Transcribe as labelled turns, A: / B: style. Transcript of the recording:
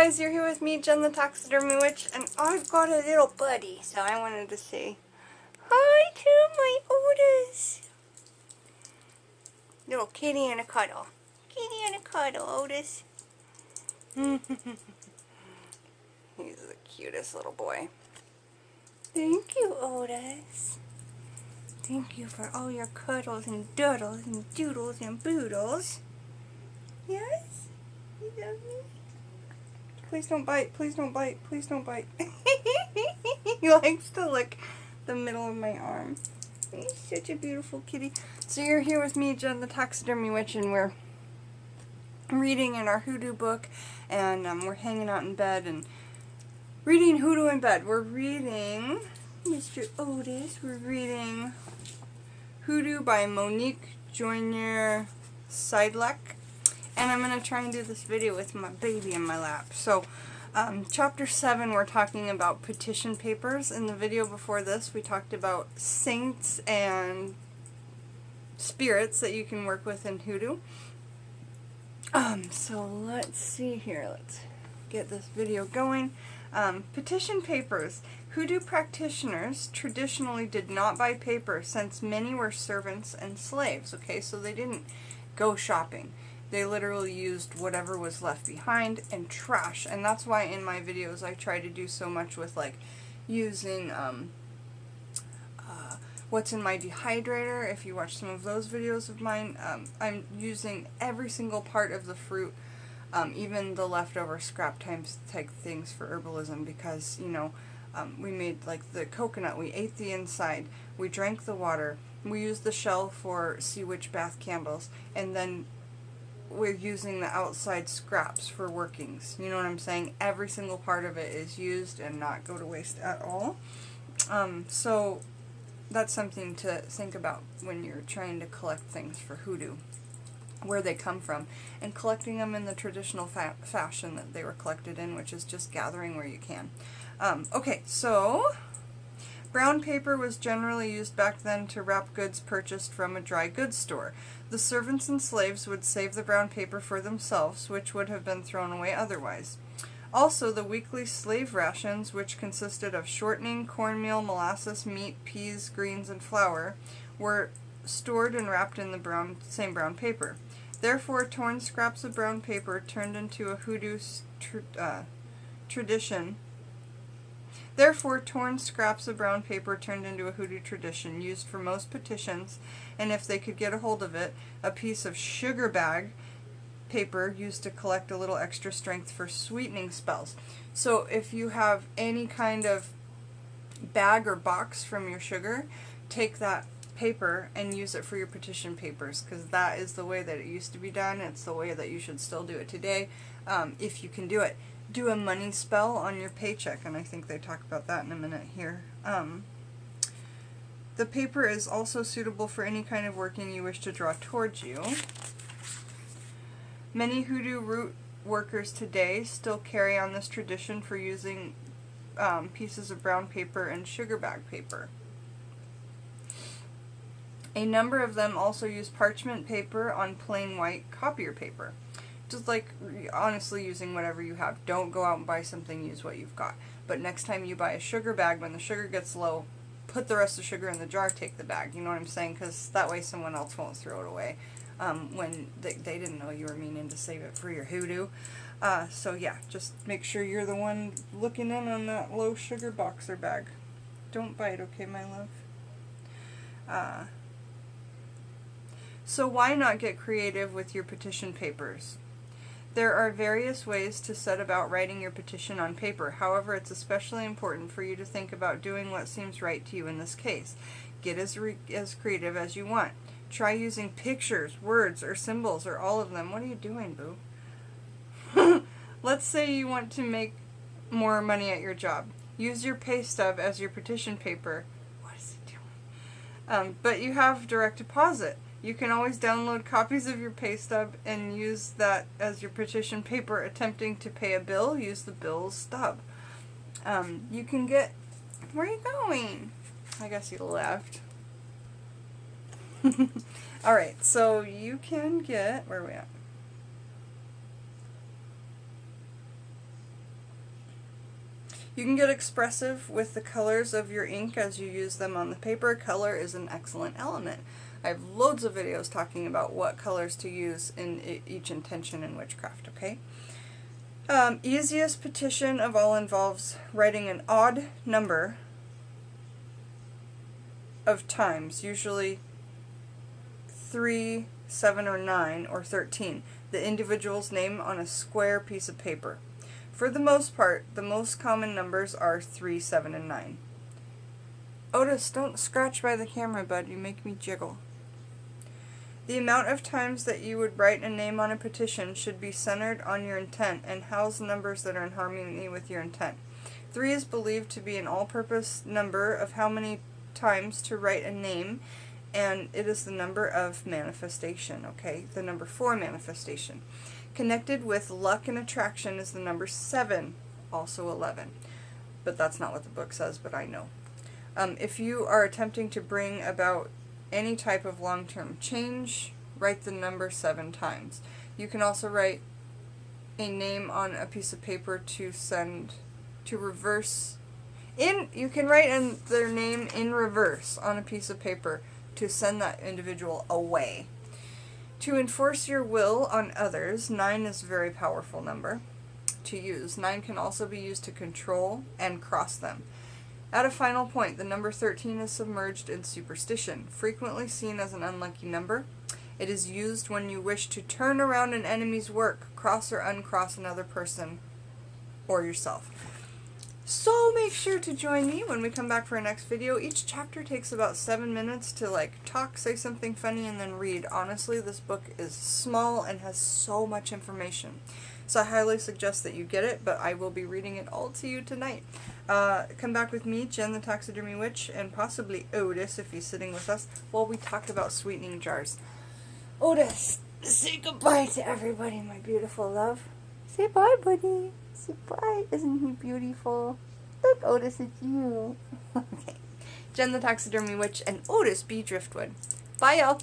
A: guys, you're here with me, Jenn the Taxidermy Witch, and I've got a little buddy, so I wanted to say hi to my Otis. Little kitty and a cuddle. Kitty and a cuddle, Otis. He's the cutest little boy. Thank you, Otis. Thank you for all your cuddles and doodles and doodles and boodles. Yes? You love me? Please don't bite, please don't bite, please don't bite. He likes to lick the middle of my arm. He's such a beautiful kitty. So you're here with me, Jenn the Taxidermy Witch, and we're reading in our Hoodoo book, and we're hanging out in bed and reading Hoodoo in bed. We're reading Mr. Otis. We're reading Hoodoo by Monique, Siedlak. And I'm going to try and do this video with my baby in my lap. So, chapter 7, we're talking about petition papers. In the video before this, we talked about saints and spirits that you can work with in Hoodoo. So let's see here. Let's get this video going. Petition papers. Hoodoo practitioners traditionally did not buy paper since many were servants and slaves. Okay, so they didn't go shopping. They literally used whatever was left behind and trash. And that's why in my videos I try to do so much with like using what's in my dehydrator. If you watch some of those videos of mine, I'm using every single part of the fruit, even the leftover scrap type things for herbalism, because, you know, we made like the coconut, we ate the inside, we drank the water, we used the shell for sea witch bath candles, and then we're using the outside scraps for workings. You know what I'm saying? Every single part of it is used and not go to waste at all. So that's something to think about when you're trying to collect things for Hoodoo, where they come from, and collecting them in the traditional fashion that they were collected in, which is just gathering where you can. Okay, so brown paper was generally used back then to wrap goods purchased from a dry goods store. The servants and slaves would save the brown paper for themselves, which would have been thrown away otherwise. Also, the weekly slave rations, which consisted of shortening, cornmeal, molasses, meat, peas, greens, and flour, were stored and wrapped in the same brown paper. Therefore, torn scraps of brown paper turned into a Hoodoo tradition. Therefore, torn scraps of brown paper turned into a Hoodoo tradition, used for most petitions, and if they could get a hold of it, a piece of sugar bag paper used to collect a little extra strength for sweetening spells. So if you have any kind of bag or box from your sugar, take that paper and use it for your petition papers, because that is the way that it used to be done. It's the way that you should still do it today, if you can do it. Do a money spell on your paycheck, and I think they talk about that in a minute here. The paper is also suitable for any kind of working you wish to draw towards you. Many Hoodoo root workers today still carry on this tradition for using pieces of brown paper and sugar bag paper. A number of them also use parchment paper on plain white copier paper. Just like, honestly, using whatever you have. Don't go out and buy something, use what you've got. But next time you buy a sugar bag, when the sugar gets low, put the rest of the sugar in the jar, take the bag. You know what I'm saying? Because that way someone else won't throw it away when they didn't know you were meaning to save it for your Hoodoo. So yeah, just make sure you're the one looking in on that low sugar box or bag. Don't bite, okay, my love? So why not get creative with your petition papers? There are various ways to set about writing your petition on paper. However, it's especially important for you to think about doing what seems right to you in this case. Get as creative as you want. Try using pictures, words, or symbols, or all of them. What are you doing, boo? Let's say you want to make more money at your job. Use your pay stub as your petition paper. What is he doing? But you have direct deposit. You can always download copies of your pay stub and use that as your petition paper. Attempting to pay a bill, use the bill's stub. You can get... Where are you going? I guess he left. Alright, so you can get... Where are we at? You can get expressive with the colors of your ink as you use them on the paper. Color is an excellent element. I have loads of videos talking about what colors to use in each intention in witchcraft, okay? Easiest petition of all involves writing an odd number of times, usually 3, 7, or 9, or 13, the individual's name on a square piece of paper. For the most part, the most common numbers are 3, 7, and 9. Otis, don't scratch by the camera, bud. You make me jiggle. The amount of times that you would write a name on a petition should be centered on your intent and house numbers that are in harmony with your intent. 3 is believed to be an all-purpose number of how many times to write a name, and it is the number of manifestation, okay? The number 4, manifestation. Connected with luck and attraction is the number 7, also 11. But that's not what the book says, but I know. If you are attempting to bring about any type of long-term change, write the number 7 times. You can also write a name on a piece of paper to send to reverse. You can write their name in reverse on a piece of paper to send that individual away. To enforce your will on others, 9 is a very powerful number to use. 9 can also be used to control and cross them. At a final point, the number 13 is submerged in superstition, frequently seen as an unlucky number. It is used when you wish to turn around an enemy's work, cross or uncross another person or yourself. So make sure to join me when we come back for our next video. Each chapter takes about 7 minutes to talk, say something funny, and then read. Honestly, this book is small and has so much information. So I highly suggest that you get it, but I will be reading it all to you tonight. Come back with me, Jen the Taxidermy Witch, and possibly Otis if he's sitting with us, while we talk about sweetening jars. Otis, say goodbye to everybody, my beautiful love. Say bye, buddy. Say bye. Isn't he beautiful? Look, Otis, it's you. Okay. Jen the Taxidermy Witch and Otis B. Driftwood. Bye, y'all.